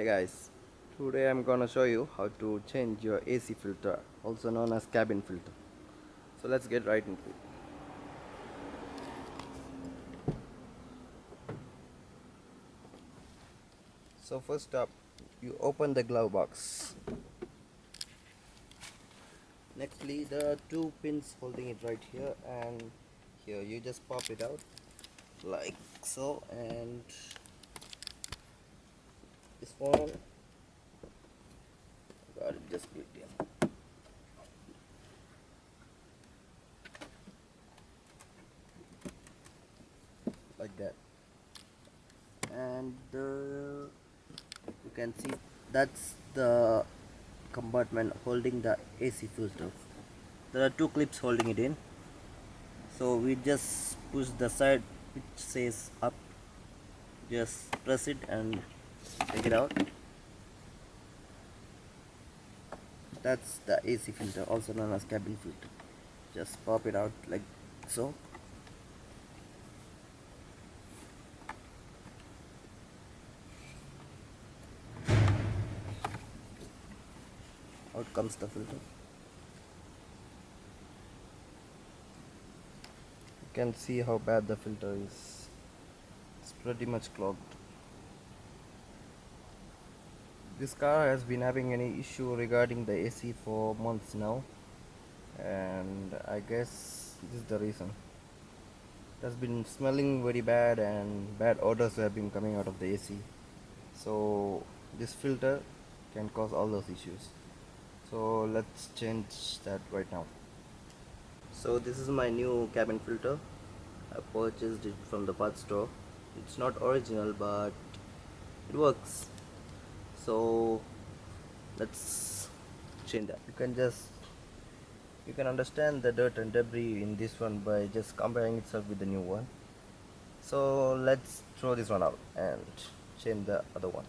Hey guys, today I'm gonna show you how to change your AC filter, also known as cabin filter. So let's get right into it. So first up, you open the glove box. Nextly, there are two pins holding it right here and here. You just pop it out like so, and this one got it just clicked in like that, and you can see that's the compartment holding the AC filter. There are two clips holding it in, so we just push the side which says up, just press it and take it out. That's the AC filter, also known as cabin filter. Just pop it out like so. Out comes the filter. You can see how bad the filter is. It's pretty much clogged. This car has been having any issue regarding the AC for months now, and I guess this is the reason. It has been smelling very bad and bad odors have been coming out of the AC. So this filter can cause all those issues. So let's change that right now. So this is my new cabin filter. I purchased it from the parts store. It's not original but it works. So let's change that. You can understand the dirt and debris in this one by just comparing itself with the new one. So let's throw this one out and change the other one.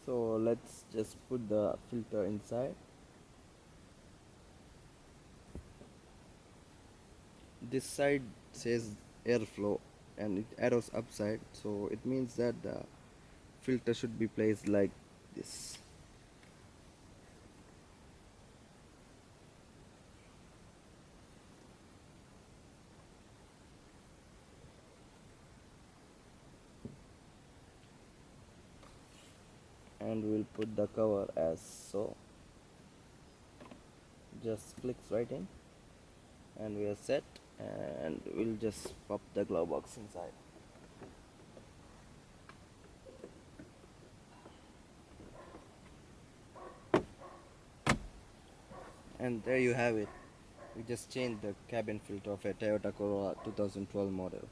So let's just put the filter inside. This side says airflow and it arrows upside, so it means that the filter should be placed like this. And we'll put the cover as so. Just clicks right in and we are set, and we'll just pop the glove box inside. And there you have it. We just changed the cabin filter of a Toyota Corolla 2012 model.